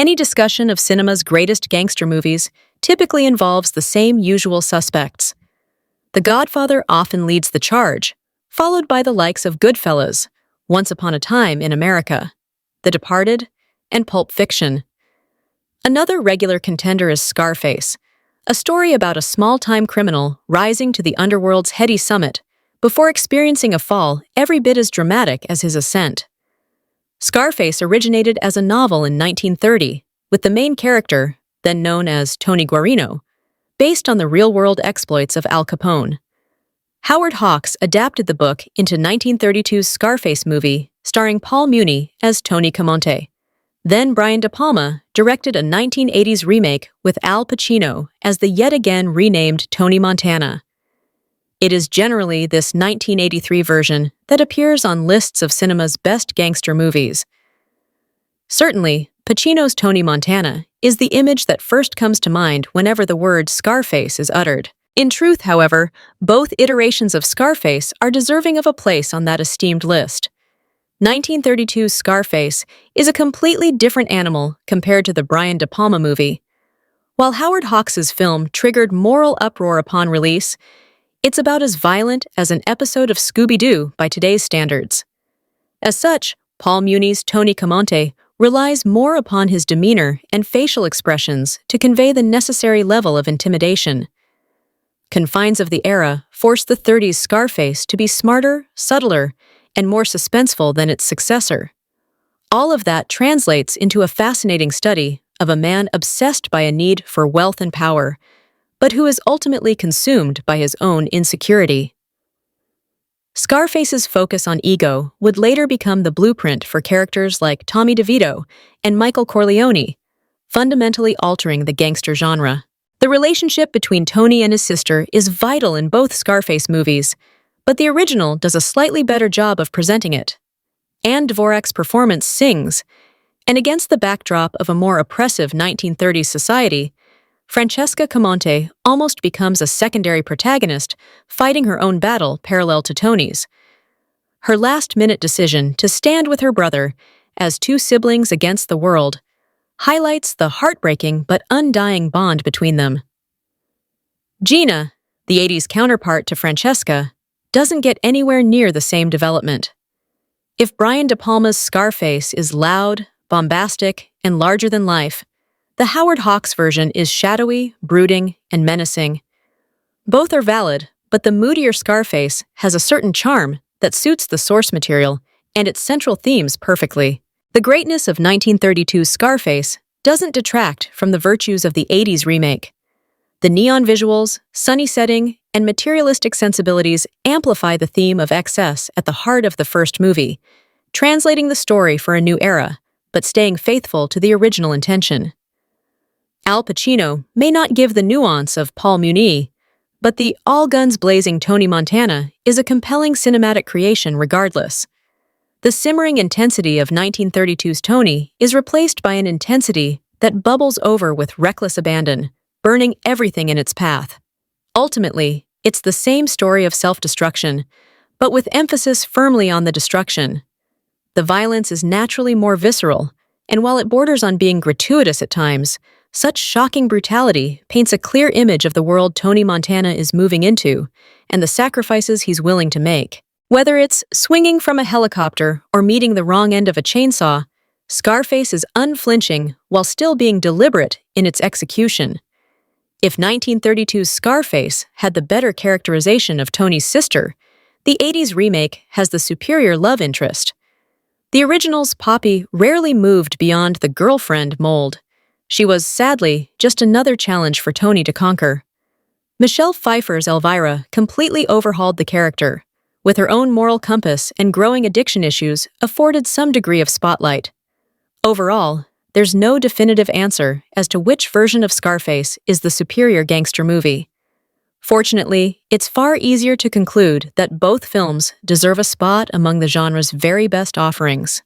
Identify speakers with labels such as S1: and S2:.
S1: Any discussion of cinema's greatest gangster movies typically involves the same usual suspects. The Godfather often leads the charge, followed by the likes of Goodfellas, Once Upon a Time in America, The Departed, and Pulp Fiction. Another regular contender is Scarface, a story about a small-time criminal rising to the underworld's heady summit before experiencing a fall every bit as dramatic as his ascent. Scarface originated as a novel in 1930, with the main character, then known as Tony Guarino, based on the real-world exploits of Al Capone. Howard Hawks adapted the book into 1932's Scarface movie, starring Paul Muni as Tony Camonte. Then Brian De Palma directed a 1980s remake with Al Pacino as the yet-again renamed Tony Montana. It is generally this 1983 version that appears on lists of cinema's best gangster movies. Certainly, Pacino's Tony Montana is the image that first comes to mind whenever the word Scarface is uttered. In truth, however, both iterations of Scarface are deserving of a place on that esteemed list. 1932's Scarface is a completely different animal compared to the Brian De Palma movie. While Howard Hawks' film triggered moral uproar upon release, it's about as violent as an episode of Scooby-Doo by today's standards. As such, Paul Muni's Tony Camonte relies more upon his demeanor and facial expressions to convey the necessary level of intimidation. Confines of the era forced the 30s Scarface to be smarter, subtler, and more suspenseful than its successor. All of that translates into a fascinating study of a man obsessed by a need for wealth and power, but who is ultimately consumed by his own insecurity. Scarface's focus on ego would later become the blueprint for characters like Tommy DeVito and Michael Corleone, fundamentally altering the gangster genre. The relationship between Tony and his sister is vital in both Scarface movies, but the original does a slightly better job of presenting it. Anne Dvorak's performance sings, and against the backdrop of a more oppressive 1930s society, Francesca Camonte almost becomes a secondary protagonist, fighting her own battle parallel to Tony's. Her last-minute decision to stand with her brother, as two siblings against the world, highlights the heartbreaking but undying bond between them. Gina, the 80s counterpart to Francesca, doesn't get anywhere near the same development. If Brian De Palma's Scarface is loud, bombastic, and larger than life, the Howard Hawks version is shadowy, brooding, and menacing. Both are valid, but the moodier Scarface has a certain charm that suits the source material and its central themes perfectly. The greatness of 1932's Scarface doesn't detract from the virtues of the 80s remake. The neon visuals, sunny setting, and materialistic sensibilities amplify the theme of excess at the heart of the first movie, translating the story for a new era, but staying faithful to the original intention. Al Pacino may not give the nuance of Paul Muni, but the all-guns-blazing Tony Montana is a compelling cinematic creation regardless. The simmering intensity of 1932's Tony is replaced by an intensity that bubbles over with reckless abandon, burning everything in its path. Ultimately, it's the same story of self-destruction, but with emphasis firmly on the destruction. The violence is naturally more visceral, and while it borders on being gratuitous at times, such shocking brutality paints a clear image of the world Tony Montana is moving into and the sacrifices he's willing to make. Whether it's swinging from a helicopter or meeting the wrong end of a chainsaw, Scarface is unflinching while still being deliberate in its execution. If 1932's Scarface had the better characterization of Tony's sister, the 80s remake has the superior love interest. The original's Poppy rarely moved beyond the girlfriend mold. She was, sadly, just another challenge for Tony to conquer. Michelle Pfeiffer's Elvira completely overhauled the character, with her own moral compass and growing addiction issues afforded some degree of spotlight. Overall, there's no definitive answer as to which version of Scarface is the superior gangster movie. Fortunately, it's far easier to conclude that both films deserve a spot among the genre's very best offerings.